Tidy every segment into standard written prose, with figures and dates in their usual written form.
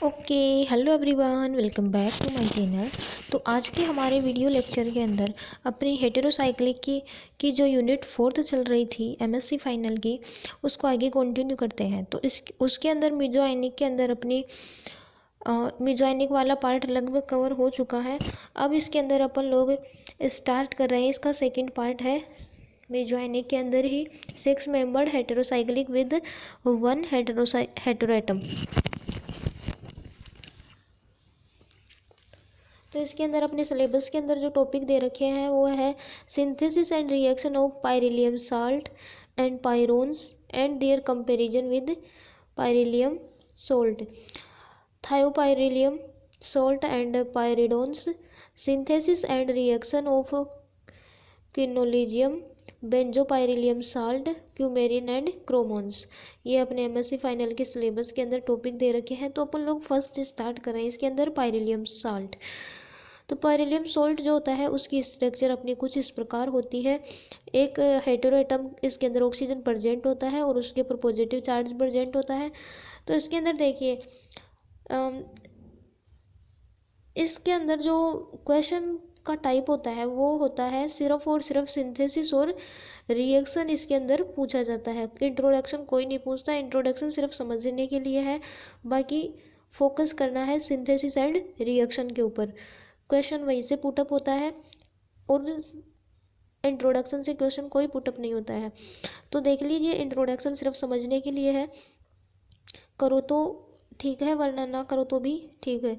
Okay. Hello everyone, welcome back to my channel. तो आज के हमारे वीडियो लेक्चर के अंदर अपनी हेटेरोसाइक्लिक की जो यूनिट 4th चल रही थी एमएससी फाइनल की, उसको आगे कंटिन्यू करते हैं। तो उसके अंदर मिजोआइनिक के अंदर अपनी मिजोआइनिक वाला पार्ट लगभग कवर हो चुका है। अब इसके अंदर अपन लोग स्टार्ट कर रहे हैं। इसका सेकेंड पार्ट है मिजोआइनिक के अंदर ही 6 मेंबर्ड हेटेरोसाइक्लिक विद 1 हेटेरोएटम। तो इसके अंदर अपने सिलेबस के अंदर जो टॉपिक दे रखे हैं वो है synthesis and reaction of pyrylium salt and pyrones and their comparison with pyrylium salt, thiopyrylium salt and pyridones, synthesis and reaction of quinolinum, benzopyrylium salt, coumarin and chromones. ये अपने एमएससी फाइनल के syllabus के अंदर topic दे रखे हैं। तो अपन लोग first start कर रहे हैं इसके अंदर पाइरिलियम साल्ट। तो पाइरिलियम सोल्ट जो होता है उसकी स्ट्रक्चर अपनी कुछ इस प्रकार होती है। एक हेटेरोएटम इसके अंदर ऑक्सीजन प्रेजेंट होता है और उसके ऊपर पॉजिटिव चार्ज प्रेजेंट होता है। तो इसके अंदर देखिए इसके अंदर जो क्वेश्चन का टाइप होता है वो होता है सिर्फ और सिर्फ सिंथेसिस और रिएक्शन इसके अंदर पूछा जाता है। इंट्रोडक्शन कोई नहीं पूछता, इंट्रोडक्शन सिर्फ समझने के लिए है, बाकी फोकस करना है सिंथेसिस एंड रिएक्शन के ऊपर। क्वेश्चन वहीं से पुटअप होता है और इंट्रोडक्शन से क्वेश्चन कोई पुटअप नहीं होता है। तो देख लीजिए, इंट्रोडक्शन सिर्फ समझने के लिए है, करो तो ठीक है वरना ना करो तो भी ठीक है।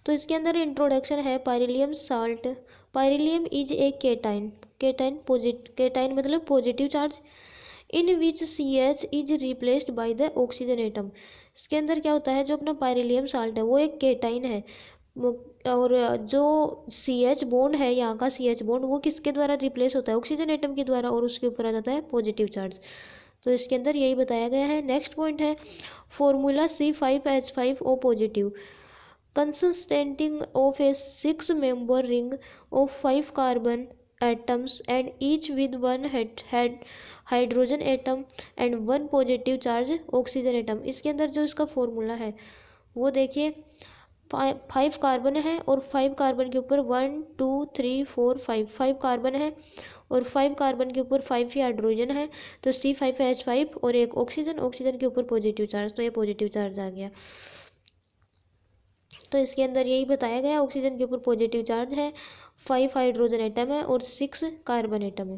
तो इसके अंदर इंट्रोडक्शन है pyrylium salt. Pyrylium is a cation, cation मतलब positive charge, in which CH is replaced by the oxygen atom. इसके अंदर क्या होता है, जो अपना पाइरिलियम साल्ट है वो एक केटाइन है और जो CH बॉन्ड है, यहाँ का CH बॉन्ड वो किसके द्वारा रिप्लेस होता है, ऑक्सीजन एटम के द्वारा, और उसके ऊपर आ जाता है पॉजिटिव चार्ज। तो इसके अंदर यही बताया गया है। नेक्स्ट पॉइंट है formula C5H5O positive, consisting of a 6-member ring of 5 carbon atoms and each with one hydrogen atom and one positive charge oxygen atom। इसके अंदर जो इसका फॉर्मूला है वो देखिए, 5 कार्बन है और 5 कार्बन के ऊपर 1 2 3 4 5 कार्बन है और 5 कार्बन के ऊपर 5 ही हाइड्रोजन है। तो C5H5 और एक ऑक्सीजन के ऊपर पॉजिटिव चार्ज, तो ये पॉजिटिव चार्ज आ गया। तो इसके अंदर यही बताया गया, ऑक्सीजन के ऊपर पॉजिटिव चार्ज है, 5 हाइड्रोजन एटम है और 6 कार्बन एटम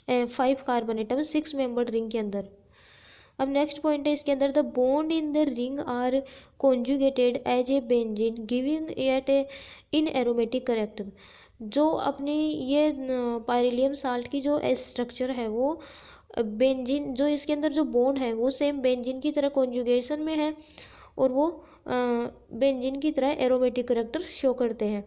है, 5 कार्बन एटम 6 मेंबर्ड रिंग के अंदर। अब नेक्स्ट पॉइंट है इसके अंदर, the bond in the ring are conjugated as a benzene giving at a in aromatic character. जो अपनी ये पाइरिलियम साल्ट की जो स्ट्रक्चर है वो बेंजीन, जो इसके अंदर जो बॉन्ड है वो सेम बेंजीन की तरह कॉन्जुगेशन में है और वो बेंजीन की तरह एरोमेटिक करेक्टर शो करते हैं।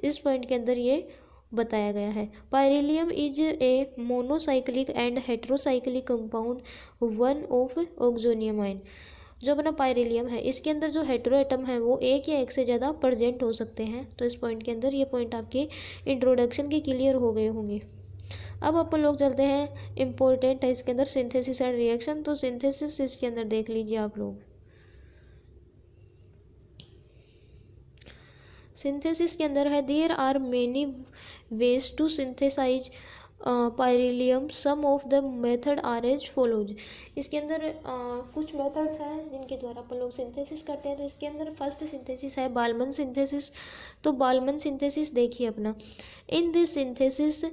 इस पॉइंट के अंदर ये बताया गया है। Pyrylium is a monocyclic and heterocyclic compound one of oxonium ion. जो अपना पाइरिलियम है इसके अंदर जो हेटेरो एटम है वो एक या एक से ज़्यादा प्रेजेंट हो सकते हैं। तो इस पॉइंट के अंदर ये पॉइंट आपके इंट्रोडक्शन के क्लियर हो गए होंगे। अब अपन लोग चलते हैं, इम्पोर्टेंट है इसके अंदर सिंथेसिस एंड रिएक्शन। तो सिंथेसिस इसके अंदर देख लीजिए आप लोग। सिंथेसिस के अंदर है there are many ways to synthesize pyrylium, some of the method are as follows. इसके अंदर कुछ मेथड्स हैं जिनके द्वारा अपन लोग सिंथेसिस करते हैं। तो इसके अंदर फर्स्ट सिंथेसिस है बाल्मन सिंथेसिस। तो बाल्मन सिंथेसिस देखिए अपना, in this synthesis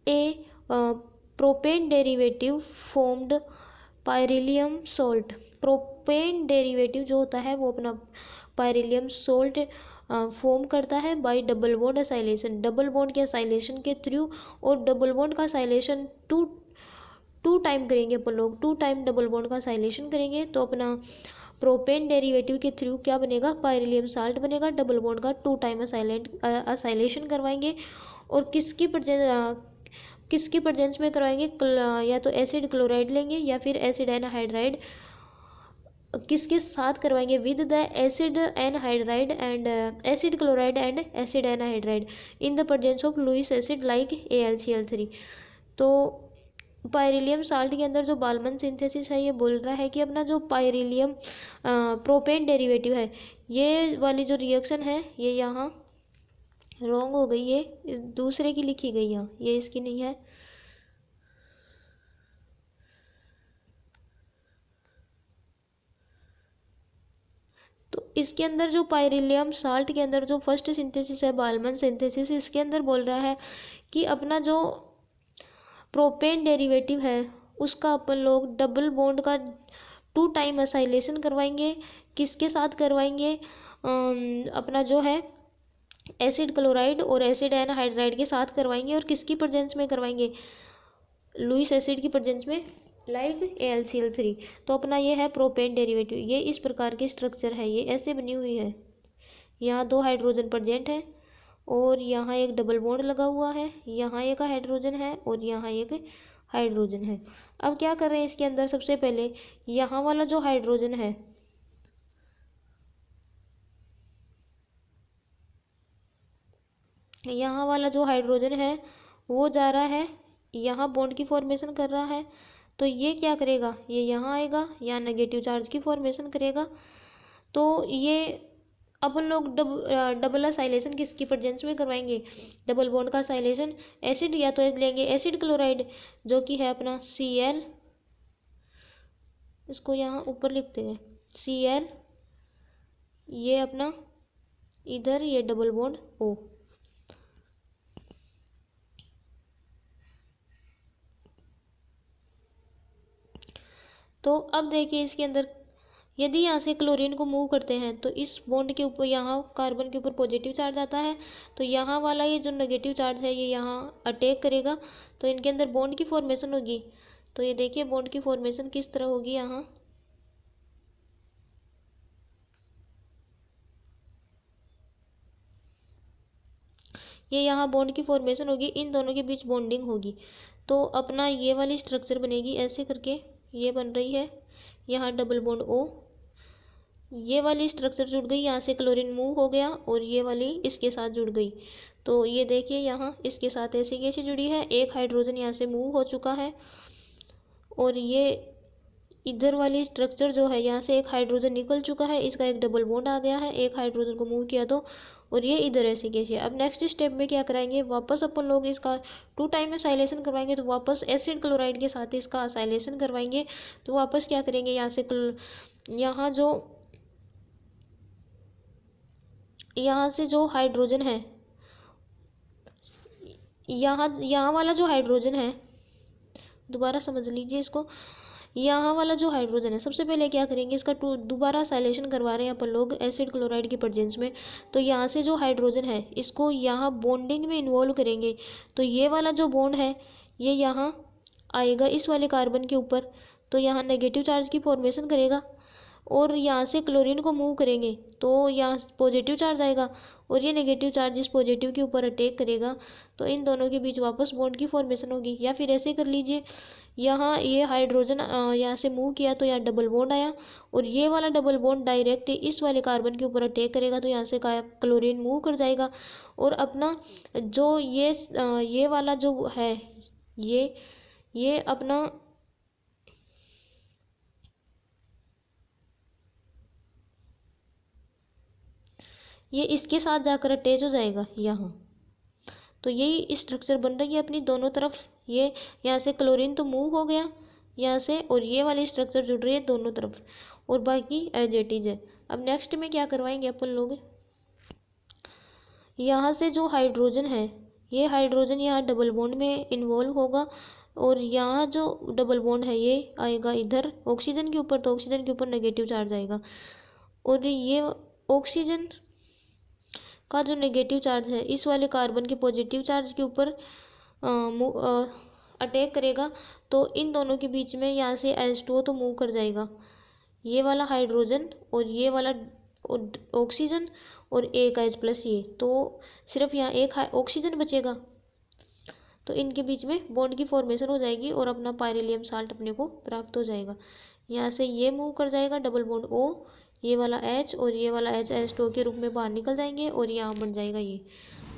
a propane derivative formed pyrylium salt. Propane derivative जो होता है वो अपना पाइरिलियम सोल्ट फॉर्म करता है bye double bond acylation, double bond के असाइलेशन के थ्रू। और डबल बॉन्ड का असाइलेशन टू टाइम करेंगे अपन लोग, 2 टाइम डबल बॉन्ड का असाइलेशन करेंगे तो अपना प्रोपेन डेरिवेटिव के थ्रू क्या बनेगा, पाइरिलियम साल्ट बनेगा। डबल बॉन्ड का 2 टाइम असाइलेशन करवाएंगे और किसकी प्रेजेंस में करवाएंगे, या तो एसिड क्लोराइड लेंगे या फिर एसिड एनहाइड्राइड, किसके साथ करवाएंगे, with the acid anhydride and acid chloride and acid anhydride in the presence of Lewis acid like AlCl3। तो पायरिलियम साल्ट के अंदर जो बालमन सिंथेसिस है ये बोल रहा है कि अपना जो पायरिलियम प्रोपेन डेरिवेटिव है, ये वाली जो रिएक्शन है ये यहाँ रॉन्ग हो गई, ये दूसरे की लिखी गई यहाँ, ये इसकी नहीं है। तो इसके अंदर जो पायरिलियम साल्ट के अंदर जो फर्स्ट सिंथेसिस है बालमन सिंथेसिस, इसके अंदर बोल रहा है कि अपना जो प्रोपेन डेरिवेटिव है उसका अपन लोग डबल बॉन्ड का 2 टाइम असाइलेशन करवाएंगे। किसके साथ करवाएंगे? अपना जो है एसिड क्लोराइड और एसिड एनहाइड्राइड के साथ करवाएंगे। और किसकी प्रेजेंस में करवाएंगे? लुईस एसिड की प्रेजेंस में, लाइक AlCl3। तो अपना ये है प्रोपेन डेरिवेटिव, ये इस प्रकार की स्ट्रक्चर है, ये ऐसे बनी हुई है। यहाँ 2 हाइड्रोजन प्रेजेंट है और यहाँ एक डबल बॉन्ड लगा हुआ है, यहाँ एक हाइड्रोजन है और यहाँ एक हाइड्रोजन है। अब क्या कर रहे हैं इसके अंदर? सबसे पहले यहाँ वाला जो हाइड्रोजन है, यहाँ वाला जो हाइड्रोजन है वो जा रहा है यहाँ बॉन्ड की फॉर्मेशन कर रहा है। तो ये क्या करेगा? ये यहाँ आएगा, यहाँ नेगेटिव चार्ज की फॉर्मेशन करेगा। तो ये अपन लोग डबल असाइलेशन किसकी प्रेजेंस में करवाएंगे? डबल बॉन्ड का असाइलेशन एसिड, या तो लेंगे एसिड क्लोराइड जो कि है अपना Cl, इसको यहाँ ऊपर लिखते हैं Cl, ये अपना इधर ये डबल बॉन्ड O। तो अब देखिए इसके अंदर यदि यहाँ से क्लोरीन को मूव करते हैं तो इस बॉन्ड के ऊपर यहाँ कार्बन के ऊपर पॉजिटिव चार्ज आता है, तो यहाँ वाला ये जो नेगेटिव चार्ज है ये यहाँ अटैक करेगा, तो इनके अंदर बॉन्ड की फॉर्मेशन होगी। तो ये देखिए बॉन्ड की फॉर्मेशन किस तरह होगी, यहाँ ये यहाँ बॉन्ड की फॉर्मेशन होगी, इन दोनों के बीच बॉन्डिंग होगी। तो अपना ये वाली स्ट्रक्चर बनेगी ऐसे करके, ये बन रही है, यहाँ डबल बॉन्ड O, ये वाली स्ट्रक्चर जुड़ गई, यहाँ से क्लोरीन मूव हो गया और ये वाली इसके साथ जुड़ गई। तो ये देखिए यहाँ इसके साथ ऐसे कैसे जुड़ी है, एक हाइड्रोजन यहाँ से मूव हो चुका है और ये इधर वाली स्ट्रक्चर जो है यहाँ से एक हाइड्रोजन निकल चुका है, इसका एक डबल बॉन्ड आ गया है, एक हाइड्रोजन को मूव किया तो, और ये इधर ऐसे कैसे। अब नेक्स्ट स्टेप में क्या कराएंगे? वापस अपन लोग इसका 2 टाइम असाइलेशन करवाएंगे, तो वापस एसिड क्लोराइड के साथ इसका असाइलेशन करवाएंगे। तो वापस क्या करेंगे? यहाँ से यहाँ से जो हाइड्रोजन है, यहाँ वाला जो हाइड्रोजन है, दोबारा समझ लीजिए इसको, यहाँ वाला जो हाइड्रोजन है सबसे पहले क्या करेंगे? इसका दोबारा साइलेशन करवा रहे हैं अपन लोग एसिड क्लोराइड की प्रेजेंस में। तो यहाँ से जो हाइड्रोजन है इसको यहाँ बॉन्डिंग में इन्वॉल्व करेंगे। तो ये वाला जो बॉन्ड है ये यहाँ आएगा इस वाले कार्बन के ऊपर, तो यहाँ नेगेटिव चार्ज की फॉर्मेशन करेगा और यहाँ से क्लोरीन को मूव करेंगे तो यहाँ पॉजिटिव चार्ज आएगा और ये नेगेटिव चार्ज इस पॉजिटिव के ऊपर अटैक करेगा। तो इन दोनों के बीच वापस बॉन्ड की फॉर्मेशन होगी। या फिर ऐसे कर लीजिए, यहाँ ये हाइड्रोजन यहाँ से मूव किया तो यहाँ डबल बॉन्ड आया और ये वाला डबल बॉन्ड डायरेक्ट इस वाले कार्बन के ऊपर अटैक करेगा, तो यहाँ से क्लोरीन मूव कर जाएगा और अपना जो ये वाला जो है ये अपना ये इसके साथ जाकर अटैच हो जाएगा यहाँ। तो यही स्ट्रक्चर बन रही है अपनी दोनों तरफ। ये यहाँ से क्लोरीन तो मूव हो गया यहाँ से और ये वाली स्ट्रक्चर जुड़ रही है दोनों तरफ और बाकी एज इट इज है। अब नेक्स्ट में क्या करवाएंगे अपन लोग? यहाँ से जो हाइड्रोजन है ये हाइड्रोजन यहाँ डबल बॉन्ड में इन्वॉल्व होगा और यहाँ जो डबल बॉन्ड है ये आएगा इधर ऑक्सीजन के ऊपर, तो ऑक्सीजन के ऊपर नेगेटिव चार्ज आएगा और ये ऑक्सीजन का जो नेगेटिव चार्ज है इस वाले कार्बन के पॉजिटिव चार्ज के ऊपर अटैक करेगा। तो इन दोनों के बीच में यहाँ से H2O तो मूव कर जाएगा, ये वाला हाइड्रोजन और ये वाला ऑक्सीजन और एक H प्लस ये, तो सिर्फ यहाँ एक ऑक्सीजन बचेगा। तो इनके बीच में बॉन्ड की फॉर्मेशन हो जाएगी और अपना पायरिलियम साल्ट अपने को प्राप्त हो जाएगा। यहाँ से ये मूव कर जाएगा डबल बॉन्ड O, ये वाला H और ये वाला H H2O के रूप में बाहर निकल जाएंगे और यहाँ बन जाएगा ये।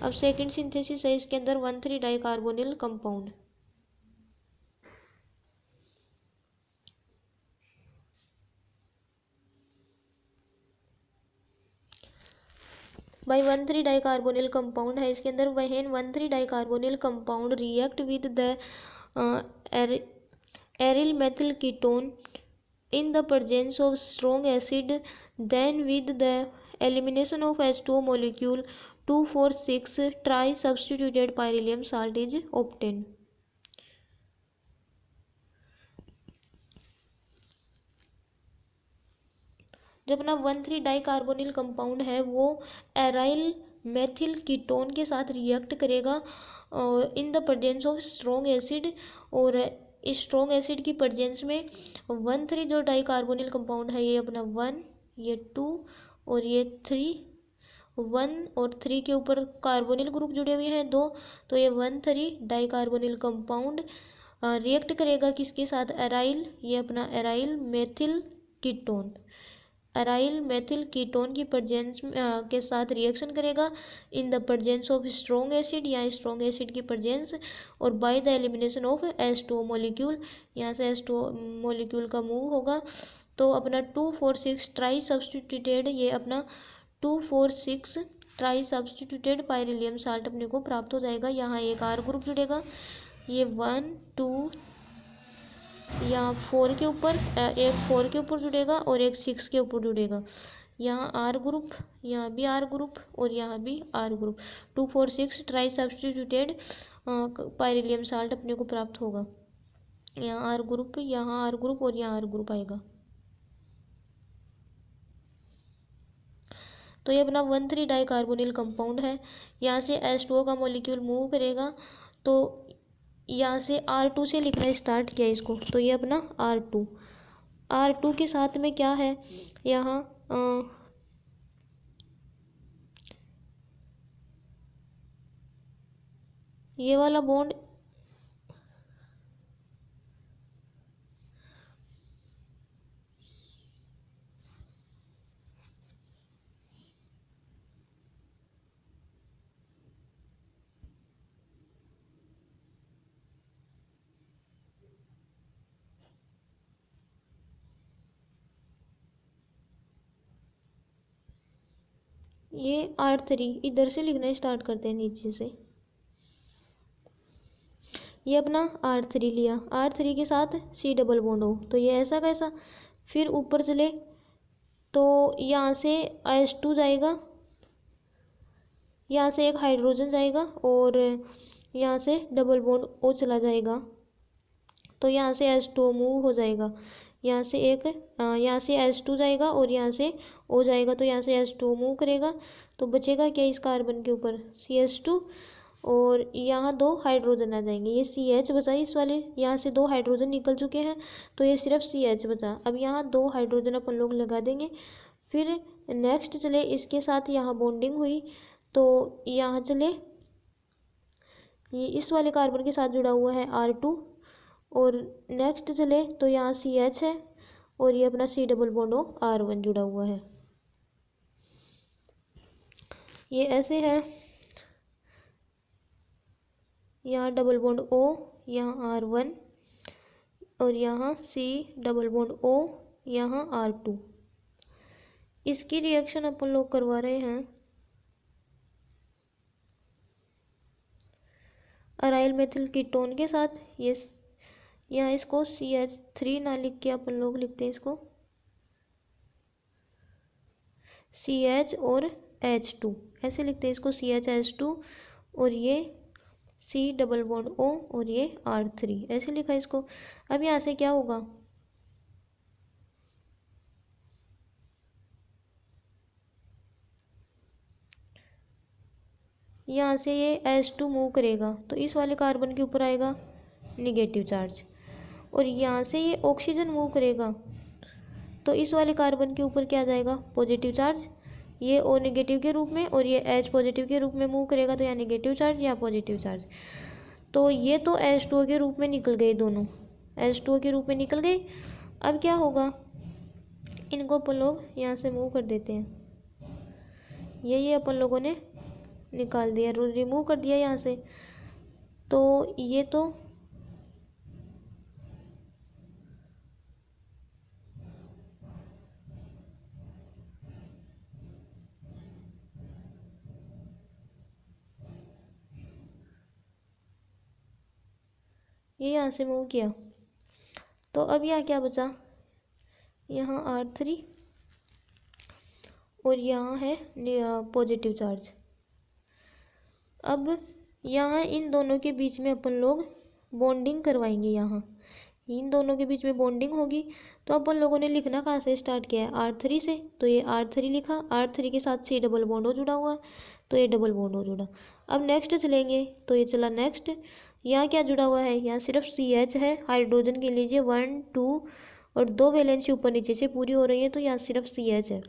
अब सेकंड सिंथेसिस है इसके अंदर 1,3 dicarbonyl compound. By 1,3 dicarbonyl compound है इसके अंदर, when 1,3 dicarbonyl compound react with the aryl methyl ketone in the presence of strong acid, then with the elimination of H2O molecule 2,4,6 tri-substituted beryllium salt is obtained. जब अपना 1,3 dicarbonyl compound है वो aryl methyl ketone के साथ react करेगा in the presence of strong acid, और इस strong acid की प्रेजेंस में 1,3 जो डाइकार्बोनिल कंपाउंड है ये अपना 1, ये 2 और ये 3, 1 और 3 के ऊपर कार्बोनिल ग्रुप जुड़े हुए हैं 2, तो ये 1,3 डाइकार्बोनिल कंपाउंड रिएक्ट करेगा किसके साथ, एराइल, ये अपना aryl methyl ketone, aryl methyl ketone की प्रेजेंस के साथ रिएक्शन करेगा in the presence of strong acid, या स्ट्रॉन्ग एसिड की प्रेजेंस, और by the elimination of H2O molecule, यहाँ से H2O मॉलिक्यूल का मूव होगा, तो अपना 2,4,6 ट्राई सब्सटीट्यूटेड, ये अपना 2,4,6 ट्राई सब्सटीट्यूटेड पाइरिलियम साल्ट अपने को प्राप्त हो जाएगा। यहाँ एक R ग्रुप जुड़ेगा, ये 1, 2 यहाँ 4 के ऊपर, एक 4 के ऊपर जुड़ेगा और एक 6 के ऊपर जुड़ेगा। यहाँ R ग्रुप, यहाँ भी R ग्रुप और यहाँ भी R group, 2,4,6 tri substituted pyrylium salt अपने को प्राप्त होगा। यहाँ R ग्रुप, यहाँ R ग्रुप और यहाँ R ग्रुप आएगा। तो ये अपना 1,3 डाइकार्बोनिल कंपाउंड है। यहाँ से H2O का मॉलिक्यूल मूव करेगा, तो यहाँ से R2 से लिखना स्टार्ट किया इसको, तो ये अपना R2 के साथ में क्या है, यहाँ ये वाला बॉन्ड, ये R3 इधर से लिखना स्टार्ट करते हैं नीचे से, ये अपना R3 लिया, R3 के साथ C डबल बॉन्ड हो, तो ये ऐसा कैसा, फिर ऊपर चले तो यहाँ से H2 जाएगा, यहाँ से एक हाइड्रोजन जाएगा और यहाँ से डबल बॉन्ड O चला जाएगा, तो यहाँ से H2O मूव हो जाएगा, यहाँ से यहाँ से H2 जाएगा और यहाँ से O जाएगा, तो यहाँ से H2O मूव करेगा, तो बचेगा क्या इस कार्बन के ऊपर, CH2, और यहाँ 2 हाइड्रोजन आ जाएंगे, ये CH बचा इस वाले, यहाँ से 2 हाइड्रोजन निकल चुके हैं, तो ये सिर्फ CH बचा। अब यहाँ 2 हाइड्रोजन अपन लोग लगा देंगे, फिर नेक्स्ट चले इसके साथ यहाँ बॉन्डिंग हुई, तो यहाँ चले ये इस वाले कार्बन के साथ जुड़ा हुआ है R2, और नेक्स्ट चले तो यहाँ CH है और ये अपना C double bond O R1 जुड़ा हुआ है, ये ऐसे है, यहाँ डबल बॉन्ड O, यहाँ R1 और यहाँ C डबल बॉन्ड O, यहाँ R2। इसकी रिएक्शन अपन लोग करवा रहे हैं अराइल मेथिल कीटोन के साथ, ये यहाँ इसको CH3 ना लिख के अपन लोग लिखते हैं इसको CH और H2, ऐसे लिखते हैं इसको CH2, और ये C डबल बॉन्ड O और ये R3, ऐसे लिखा इसको। अब यहाँ से क्या होगा, यहाँ से ये H2 मूव करेगा, तो इस वाले कार्बन के ऊपर आएगा निगेटिव चार्ज, और यहाँ से ये ऑक्सीजन मूव करेगा, तो इस वाले कार्बन के ऊपर क्या आ जाएगा, पॉजिटिव चार्ज, ये O नेगेटिव के रूप में और ये H पॉजिटिव के रूप में मूव करेगा, तो यहाँ नेगेटिव चार्ज या पॉजिटिव चार्ज, तो ये तो H2O के रूप में निकल गए, दोनों H2O के रूप में निकल गए। अब क्या होगा, इनको अपन लोग यहाँ से मूव कर देते हैं, ये अपन लोगों ने निकाल दिया, रिमूव कर दिया यहाँ से, तो ये तो ये यहाँ से मूव किया, तो अब यहाँ क्या बचा, यहाँ R3 और यहाँ है पॉजिटिव चार्ज। अब यहाँ इन दोनों के बीच में अपन लोग बॉन्डिंग करवाएंगे। यहाँ इन दोनों के बीच में बॉन्डिंग होगी, तो अपन लोगों ने लिखना कहाँ से स्टार्ट किया है, R3 से, तो ये R3 लिखा, R3 के साथ C डबल बॉन्ड हो जुड़ा हुआ, तो ये डबल बॉन्ड हो जुड़ा। अब नेक्स्ट चलेंगे, तो ये चला नेक्स्ट, यहाँ क्या जुड़ा हुआ है, यहाँ सिर्फ CH है, हाइड्रोजन के लीजिए 1 2 और 2 वैलेंसी ऊपर नीचे से पूरी हो रही है, तो यहाँ सिर्फ CH है,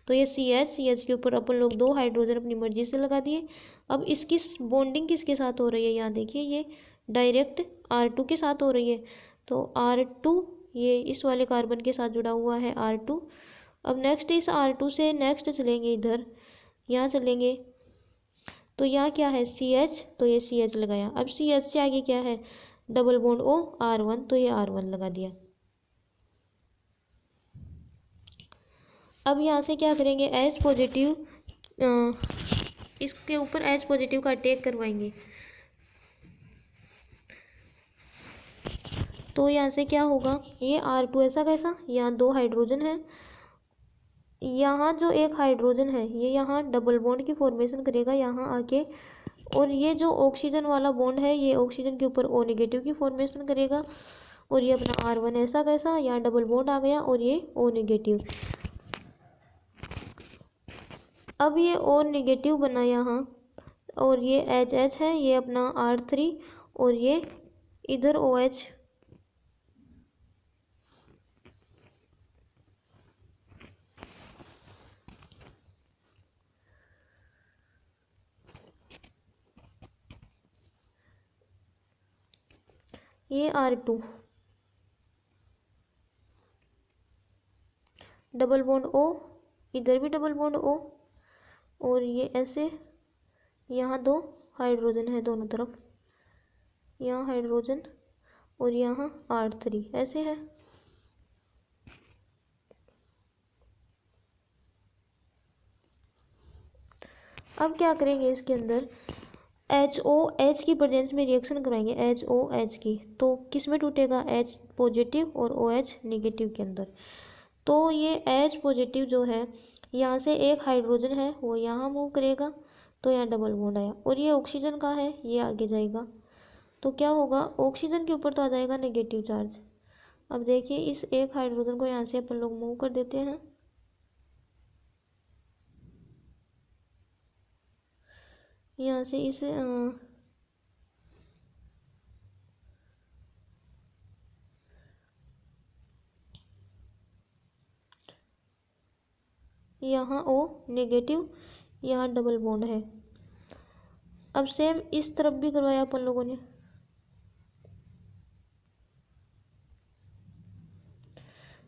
तो ये CH के ऊपर अपन लोग 2 हाइड्रोजन अपनी मर्जी से लगा दिए। अब इसकी बॉन्डिंग किसके साथ हो रही है, यहाँ देखिए ये डायरेक्ट R2 के साथ हो रही है, तो R2 ये इस वाले कार्बन के साथ जुड़ा हुआ है R2। अब नेक्स्ट इस R2 से नेक्स्ट चलेंगे इधर, यहाँ चलेंगे, तो यहाँ क्या है CH, तो ये CH लगाया। अब CH से आगे क्या है, डबल बॉन्ड O R1, तो ये R1 लगा दिया। अब यहाँ से क्या करेंगे, H पॉजिटिव, इसके ऊपर H पॉजिटिव का अटैक करवाएंगे, तो यहाँ से क्या होगा, ये R2 ऐसा कैसा, यहाँ 2 हाइड्रोजन है, यहाँ जो एक हाइड्रोजन है ये यहाँ डबल बॉन्ड की फॉर्मेशन करेगा यहाँ आके, और ये जो ऑक्सीजन वाला बॉन्ड है ये ऑक्सीजन के ऊपर O नेगेटिव की फॉर्मेशन करेगा, और ये अपना R1 ऐसा कैसा, यहाँ डबल बॉन्ड आ गया और ये O नेगेटिव। अब ये O नेगेटिव बना यहाँ, और ये HH है, ये अपना R3 और ये इधर OH, ये R2 डबल बॉन्ड O, इधर भी डबल बॉन्ड O, और ये ऐसे यहाँ 2 हाइड्रोजन है दोनों तरफ, यहाँ हाइड्रोजन और यहाँ R3 ऐसे है। अब क्या करेंगे, इसके अंदर HOH की प्रेजेंस में रिएक्शन कराएंगे, HOH की, तो किस में टूटेगा, H पॉजिटिव और OH नेगेटिव के अंदर। तो ये H पॉजिटिव जो है यहाँ से एक हाइड्रोजन है वो यहाँ मूव करेगा, तो यहाँ डबल बॉन्ड आया, और ये ऑक्सीजन का है ये आगे जाएगा, तो क्या होगा, ऑक्सीजन के ऊपर तो आ जाएगा नेगेटिव चार्ज। अब देखिए इस एक हाइड्रोजन को यहाँ से अपन लोग मूव कर देते हैं, यहाँ से इस यहाँ O नेगेटिव, यहाँ डबल बॉन्ड है। अब सेम इस तरफ भी करवाया अपन लोगों ने,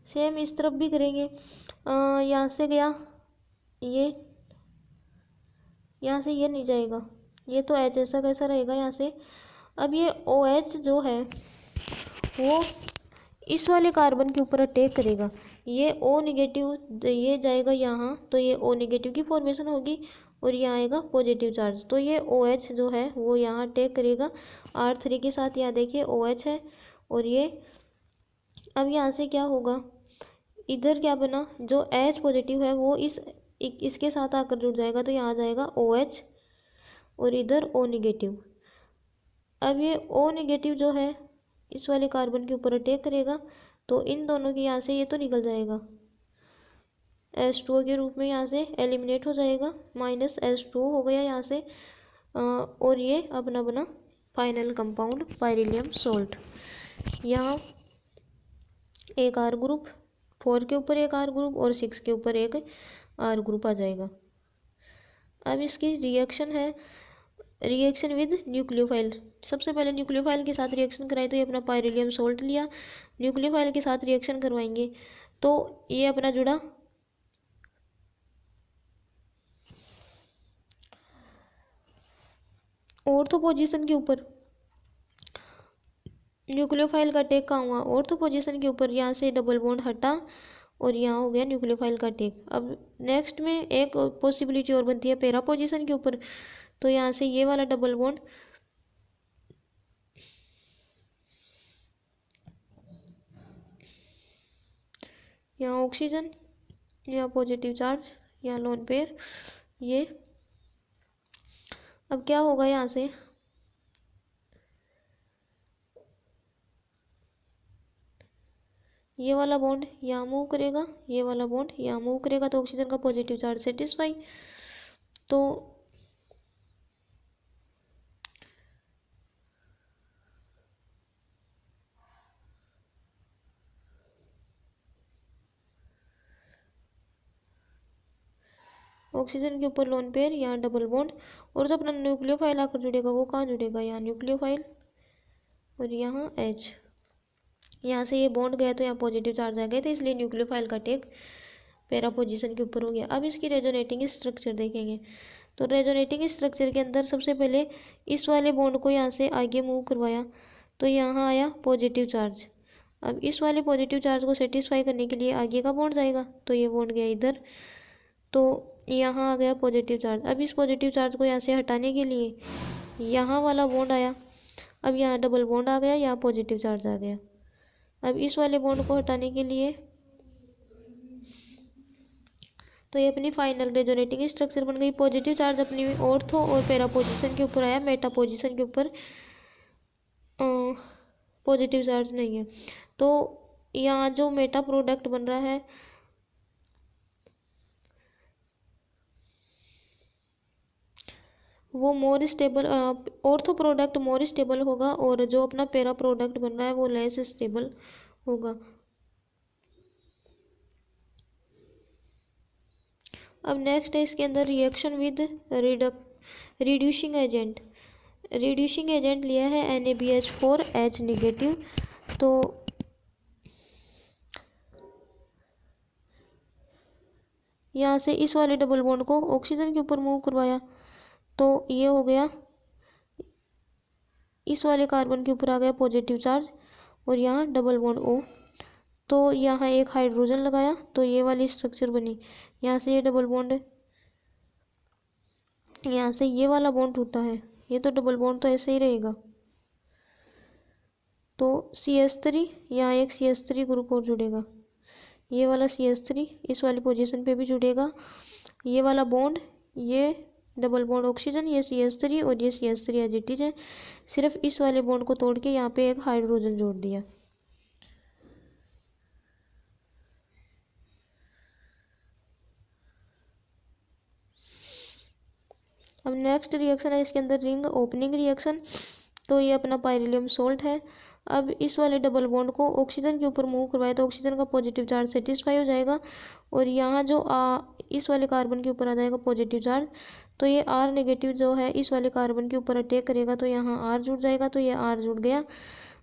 सेम इस तरफ भी करेंगे, यहाँ से गया ये, यहाँ से ये नहीं जाएगा, ये तो H ऐसा कैसा रहेगा यहाँ से। अब ये OH जो है वो इस वाले कार्बन के ऊपर अटैक करेगा, ये O नेगेटिव ये जाएगा यहाँ, तो ये O नेगेटिव की फॉर्मेशन होगी और यहाँ आएगा पॉजिटिव चार्ज, तो ये OH जो है वो यहाँ अटैक करेगा R3 के साथ, यहाँ देखिए OH है और ये। अब यहाँ से क्या होगा, इधर क्या बना, जो H पॉजिटिव है वो इसके साथ आकर जुड़ जाएगा, तो यहाँ आ जाएगा OH और इधर O नेगेटिव। अब ये O नेगेटिव जो है इस वाले कार्बन के ऊपर अटैक करेगा, तो इन दोनों के यहाँ से ये तो निकल जाएगा, H2O के रूप में यहाँ से एलिमिनेट हो जाएगा, -H2O हो गया यहाँ से, और ये अपना बना फाइनल कंपाउंड पाइरिलियम सोल्ट। यहाँ एक R ग्रुप, 4 के ऊपर एक R ग्रुप और 6 के ऊपर एक R ग्रुप आ जाएगा। अब इसकी रिएक्शन है, रिएक्शन विद न्यूक्लियोफाइल। सबसे पहले न्यूक्लियोफाइल के साथ रिएक्शन कराए, तो ये अपना पाइरिलियम सोल्ट लिया, न्यूक्लियोफाइल के साथ रिएक्शन करवाएंगे, तो ये अपना जुड़ा ऑर्थो पोजीशन के ऊपर, न्यूक्लियोफाइल का अटैक कहाँ हुआ, ऑर्थो पोजीशन के ऊपर, यहाँ से डबल बॉन्ड हटा और यहाँ हो गया न्यूक्लियोफाइल का अटैक। अब नेक्स्ट में एक पॉसिबिलिटी और बनती है पैरा पोजीशन के ऊपर, तो यहाँ से ये वाला डबल बॉन्ड यहाँ ऑक्सीजन, यहाँ पॉजिटिव चार्ज, यहाँ लोन पेयर, ये। अब क्या होगा यहाँ से, ये वाला बॉन्ड यहाँ मूव करेगा, ये वाला बॉन्ड यहाँ मूव करेगा, तो ऑक्सीजन का पॉजिटिव चार्ज सेटिस्फाई। तो ऑक्सीजन के ऊपर लोन पेयर, यहाँ डबल बॉन्ड, और जो अपना न्यूक्लियोफाइल आकर जुड़ेगा वो कहाँ जुड़ेगा, यहाँ न्यूक्लियोफाइल, और यहाँ H। यहाँ से ये बॉन्ड गया तो यहाँ पॉजिटिव चार्ज आ गया, तो इसलिए न्यूक्लियोफाइल का टेक पैरा पोजीशन के ऊपर हो गया। अब इसकी रेजोनेटिंग स्ट्रक्चर देखेंगे। तो रेजोनेटिंग स्ट्रक्चर के अंदर सबसे पहले इस वाले बॉन्ड को यहाँ से आगे मूव करवाया, तो यहाँ आया पॉजिटिव चार्ज। अब इस वाले पॉजिटिव चार्ज को सेटिस्फाई करने के लिए आगे का बॉन्ड जाएगा, तो ये बॉन्ड गया इधर, तो यहाँ आ गया पॉजिटिव चार्ज। अब इस पॉजिटिव चार्ज को यहाँ से हटाने के लिए यहाँ वाला बॉन्ड आया, अब यहाँ डबल बॉन्ड आ गया, यहाँ पॉजिटिव चार्ज आ गया। अब इस वाले बॉन्ड को हटाने के लिए, तो ये अपनी फाइनल रेजोनेटिंग स्ट्रक्चर बन गई। पॉजिटिव चार्ज अपनी ऑर्थो और पैरा पोजीशन के ऊपर आया, मेटा पोजीशन के ऊपर पॉजिटिव चार्ज नहीं है। तो यहाँ जो मेटा प्रोडक्ट बन रहा है वो more stable, ortho product more stable होगा, और जो अपना पैरा प्रोडक्ट बन रहा है वो लेस स्टेबल होगा। अब नेक्स्ट है इसके अंदर reaction with reducing agent. Reducing agent लिया है NaBH4H निगेटिव। तो यहाँ से इस वाले डबल बॉन्ड को ऑक्सीजन के ऊपर मूव करवाया, तो ये हो गया, इस वाले कार्बन के ऊपर आ गया पॉजिटिव चार्ज, और यहाँ डबल बॉन्ड O। तो यहाँ एक हाइड्रोजन लगाया, तो ये वाली स्ट्रक्चर बनी। यहाँ से ये डबल बॉन्ड, यहाँ से ये वाला बॉन्ड टूटा है, ये तो डबल बॉन्ड तो ऐसे ही रहेगा। तो CH3, यहाँ एक CH3 ग्रुप और जुड़ेगा, ये वाला CH3 इस वाली पोजीशन पे भी जुड़ेगा। ये वाला बॉन्ड, ये डबल बॉन्ड ऑक्सीजन, ये CH3 और ये CH3 एज इट इज है। सिर्फ इस वाले बॉन्ड को तोड़ के यहाँ पे एक हाइड्रोजन जोड़ दिया। अब नेक्स्ट रिएक्शन है इसके अंदर रिंग ओपनिंग रिएक्शन। तो ये अपना पाइरिलियम सोल्ट है। अब इस वाले डबल बॉन्ड को ऑक्सीजन के ऊपर मूव करवाए, तो ऑक्सीजन का पॉजिटिव चार्ज सेटिस्फाई हो जाएगा, और यहाँ जो इस वाले कार्बन के ऊपर आ जाएगा पॉजिटिव चार्ज। तो ये R नेगेटिव जो है इस वाले कार्बन के ऊपर अटैक करेगा, तो यहाँ R जुड़ जाएगा, तो ये R जुड़ गया।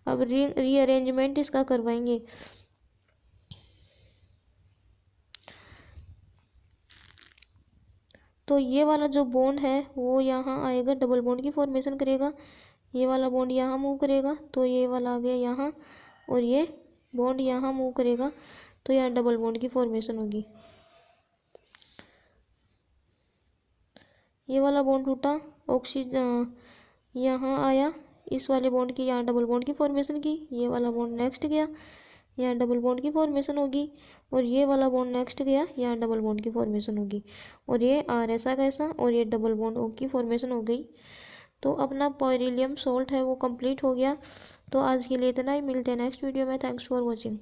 अब रीअरेंजमेंट इसका करवाएंगे। तो ये वाला जो बॉन्ड है वो यहाँ आएगा, डबल बॉन्ड की फॉर्मेशन करेगा, ये वाला बॉन्ड यहाँ मूव करेगा, तो ये वाला आ गया यहाँ, और ये बॉन्ड यहाँ मूव करेगा, तो यहाँ डबल बॉन्ड की फॉर्मेशन होगी। ये वाला बॉन्ड टूटा, ऑक्सीजन यहाँ आया, इस वाले बॉन्ड की यहाँ डबल बॉन्ड की फॉर्मेशन की, ये वाला बॉन्ड नेक्स्ट गया, यहाँ डबल बॉन्ड की फॉर्मेशन होगी, और ये वाला बॉन्ड नेक्स्ट गया, यहाँ डबल बॉन्ड की फॉर्मेशन होगी, और ये R ऐसा कैसा, और ये डबल बॉन्ड O की फॉर्मेशन हो गई। तो अपना पाइरिलियम सोल्ट है वो कंप्लीट हो गया। तो आज के लिए इतना ही, मिलते हैं नेक्स्ट वीडियो में। Thanks for watching.